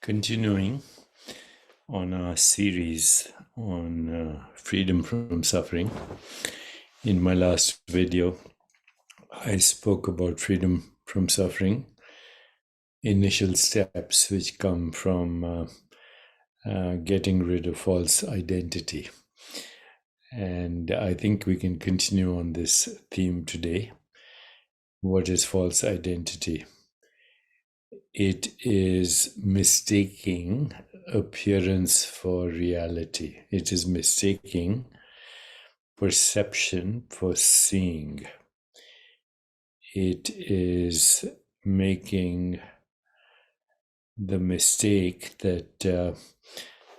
Continuing on our series on freedom from suffering. In my last video, I spoke about freedom from suffering, initial steps which come from getting rid of false identity. And I think we can continue on this theme today. What is false identity? It is mistaking appearance for reality. It is mistaking perception for seeing. It is making the mistake that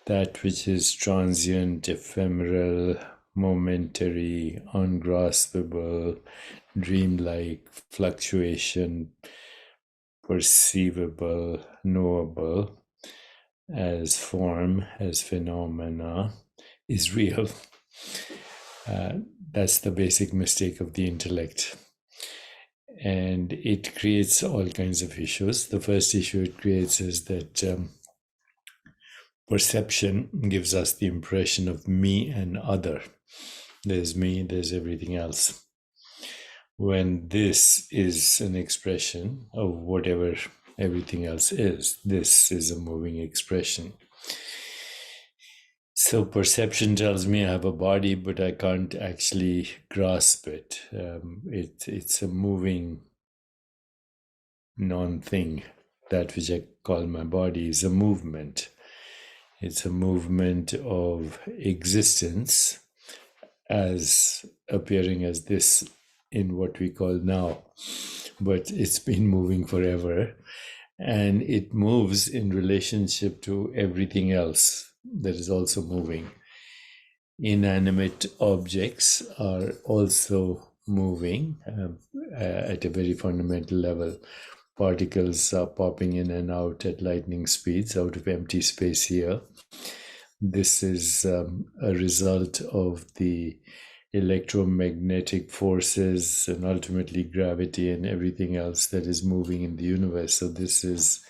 that which is transient, ephemeral, momentary, ungraspable, dreamlike, fluctuation, perceivable, knowable as form, as phenomena, is real. That's the basic mistake of the intellect. And it creates all kinds of issues. The first issue it creates is that perception gives us the impression of me and other. There's me, there's everything else. When this is an expression of whatever everything else is, this is a moving expression. So perception tells me I have a body, but I can't actually grasp it. It's a moving non-thing. That which I call my body is a movement. It's a movement of existence as appearing as this in what we call now. But it's been moving forever. And it moves in relationship to everything else that is also moving. Inanimate objects are also moving at a very fundamental level. Particles are popping in and out at lightning speeds out of empty space here. This is a result of the electromagnetic forces and ultimately gravity and everything else that is moving in the universe. So this is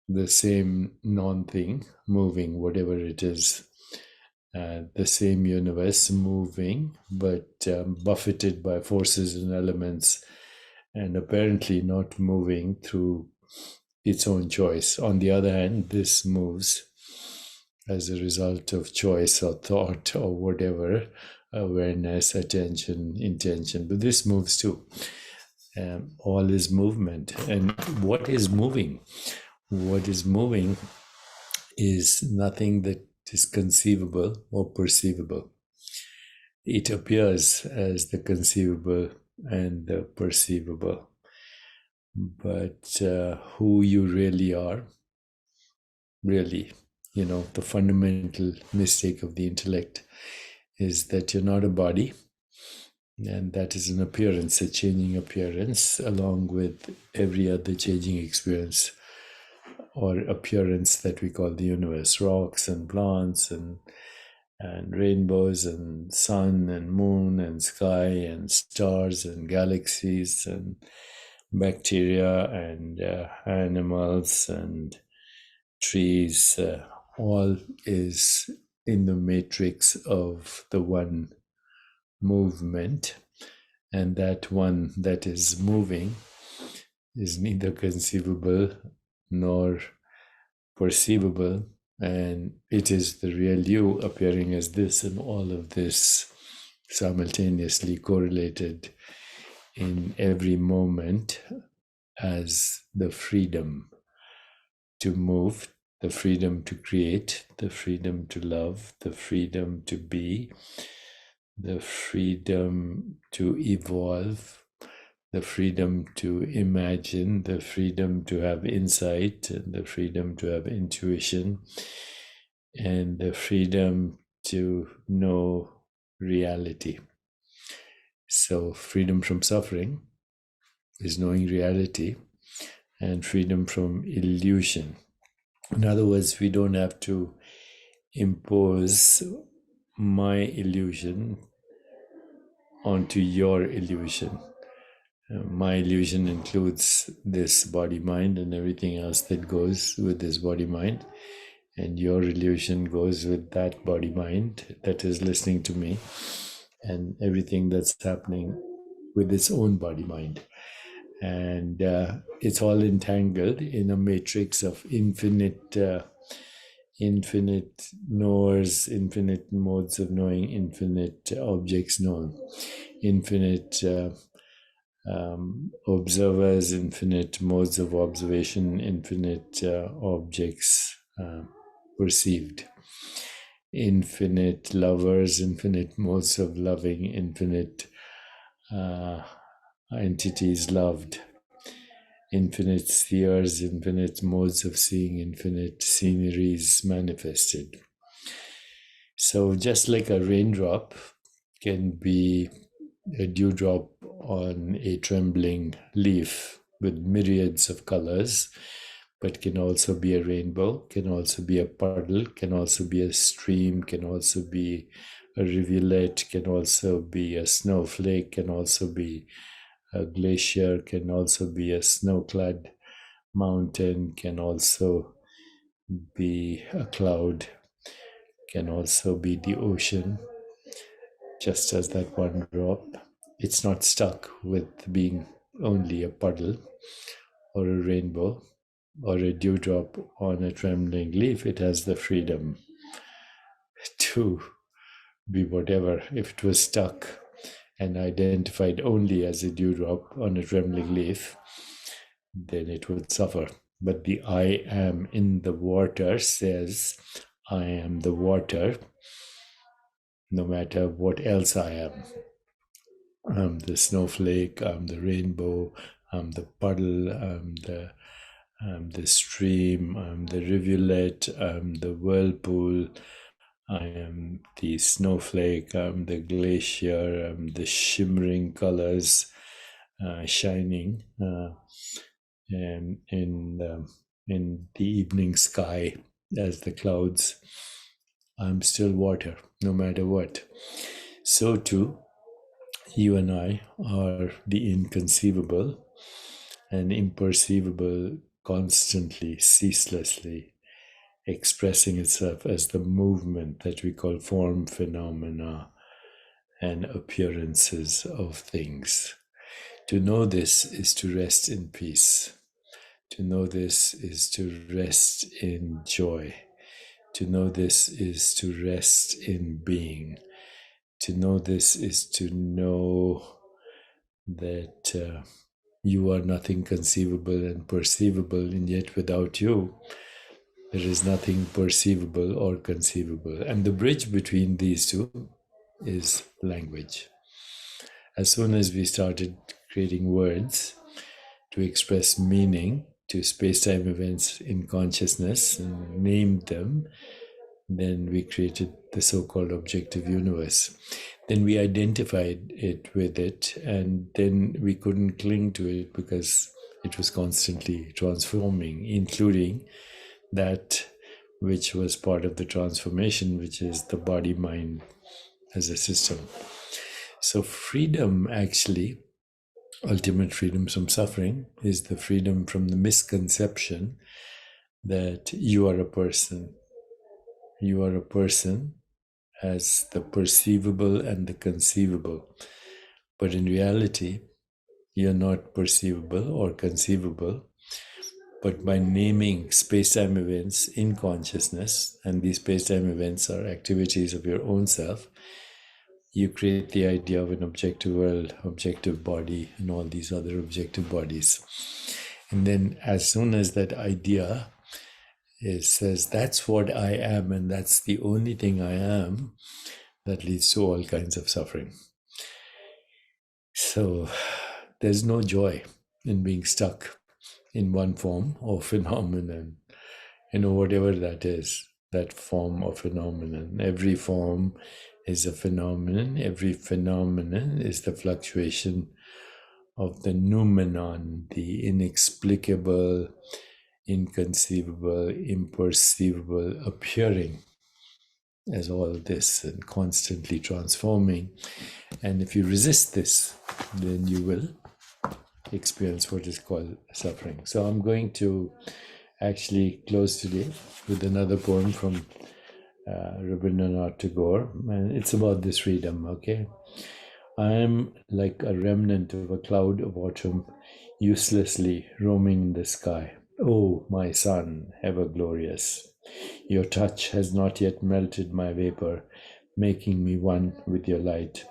the same non-thing moving, whatever it is. The same universe moving, but buffeted by forces and elements, and apparently not moving through its own choice. On the other hand, this moves as a result of choice or thought or whatever, awareness, attention, intention, but this moves too. All is movement. And what is moving? What is moving is nothing that is conceivable or perceivable. It appears as the conceivable and the perceivable. But who you really are, really, the fundamental mistake of the intellect is that you're not a body, and that is an appearance, a changing appearance, along with every other changing experience or appearance that we call the universe, rocks and plants and rainbows and sun and moon and sky and stars and galaxies and bacteria and animals and trees. All is in the matrix of the one movement, and that one that is moving is neither conceivable nor perceivable, and it is the real you appearing as this, and all of this simultaneously correlated in every moment as the freedom to move, the freedom to create, the freedom to love, the freedom to be, the freedom to evolve, the freedom to imagine, the freedom to have insight, and the freedom to have intuition, and the freedom to know reality. So freedom from suffering is knowing reality, and freedom from illusion. In other words, we don't have to impose my illusion onto your illusion. My illusion includes this body-mind and everything else that goes with this body-mind. And your illusion goes with that body-mind that is listening to me and everything that's happening with its own body-mind. And it's all entangled in a matrix of infinite knowers, infinite modes of knowing, infinite objects known, infinite observers, infinite modes of observation, infinite objects perceived, infinite lovers, infinite modes of loving, infinite entities loved, infinite spheres, infinite modes of seeing, infinite sceneries manifested. So just like a raindrop can be a dewdrop on a trembling leaf with myriads of colors, but can also be a rainbow, can also be a puddle, can also be a stream, can also be a rivulet, can also be a snowflake, can also be a glacier, can also be a snow-clad mountain, can also be a cloud, can also be the ocean, just as that one drop. It's not stuck with being only a puddle or a rainbow or a dewdrop on a trembling leaf. It has the freedom to be whatever. If it was stuck and identified only as a dewdrop on a trembling leaf, then it would suffer. But the I am in the water says, I am the water, no matter what else I am. I'm the snowflake, I'm the rainbow, I'm the puddle, I'm the stream, I'm the rivulet, I'm the whirlpool, I am the snowflake, I'm the glacier, I'm the shimmering colors shining and in the evening sky as the clouds. I'm still water, no matter what. So too, you and I are the inconceivable and imperceivable, constantly, ceaselessly expressing itself as the movement that we call form, phenomena, and appearances of things. To know this is to rest in peace. To know this is to rest in joy. To know this is to rest in being. To know this is to know that you are nothing conceivable and perceivable, and yet without you, there is nothing perceivable or conceivable. And the bridge between these two is language. As soon as we started creating words to express meaning to space-time events in consciousness and named them, then we created the so-called objective universe. Then we identified it with it, and then we couldn't cling to it because it was constantly transforming, including that which was part of the transformation, which is the body-mind as a system. So freedom, actually, ultimate freedom from suffering, is the freedom from the misconception that you are a person. You are a person as the perceivable and the conceivable. But in reality, you're not perceivable or conceivable. But by naming space-time events in consciousness, and these space-time events are activities of your own self, you create the idea of an objective world, objective body, and all these other objective bodies. And then as soon as that idea says, that's what I am, and that's the only thing I am, that leads to all kinds of suffering. So there's no joy in being stuck in one form or phenomenon, whatever that is, that form or phenomenon. Every form is a phenomenon. Every phenomenon is the fluctuation of the noumenon, the inexplicable, inconceivable, imperceivable, appearing as all this and constantly transforming. And if you resist this, then you will experience what is called suffering. So I'm going to actually close today with another poem from Rabindranath Tagore, and it's about this freedom, okay? I am like a remnant of a cloud of autumn, uselessly roaming in the sky. Oh, my sun, ever glorious, your touch has not yet melted my vapor, making me one with your light.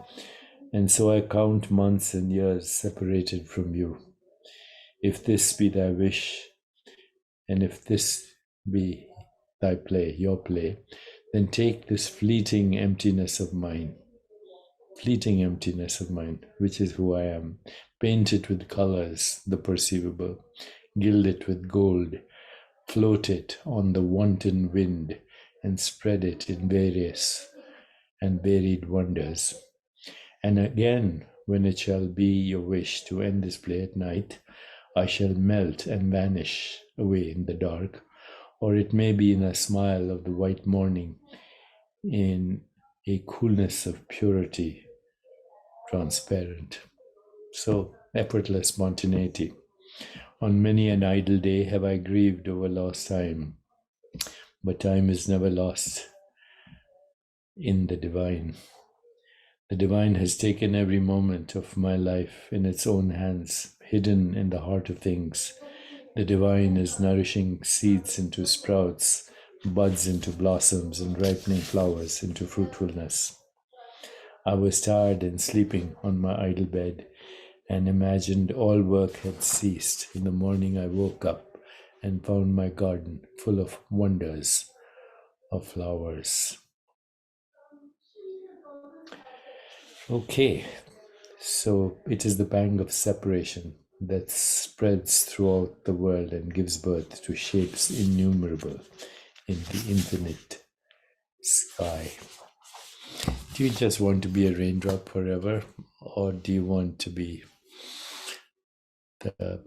And so I count months and years separated from you. If this be thy wish, and if this be thy play, your play, then take this fleeting emptiness of mine, which is who I am, paint it with colors, the perceivable, gild it with gold, float it on the wanton wind, and spread it in various and varied wonders. And again, when it shall be your wish to end this play at night, I shall melt and vanish away in the dark, or it may be in a smile of the white morning, in a coolness of purity, transparent. So, effortless spontaneity. On many an idle day have I grieved over lost time, but time is never lost in the divine. The divine has taken every moment of my life in its own hands, hidden in the heart of things. The divine is nourishing seeds into sprouts, buds into blossoms, and ripening flowers into fruitfulness. I was tired and sleeping on my idle bed, and imagined all work had ceased. In the morning I woke up and found my garden full of wonders of flowers. Okay, so it is the pang of separation that spreads throughout the world and gives birth to shapes innumerable in the infinite sky. Do you just want to be a raindrop forever, or do you want to be the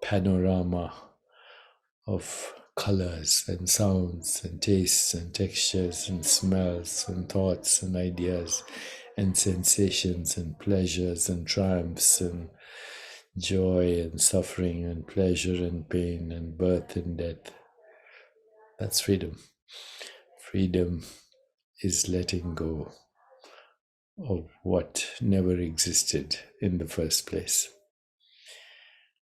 panorama of colors and sounds and tastes and textures and smells and thoughts and ideas and sensations and pleasures and triumphs and joy and suffering and pleasure and pain and birth and death? That's freedom. Freedom is letting go of what never existed in the first place.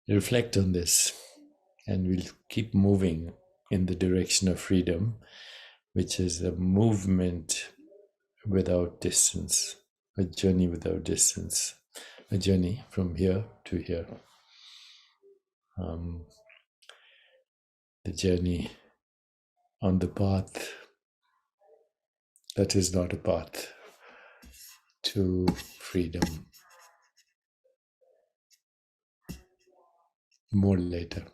Reflect on this, and we'll keep moving in the direction of freedom, which is a movement without distance, a journey without distance, a journey from here to here. The journey on the path that is not a path to freedom. More later.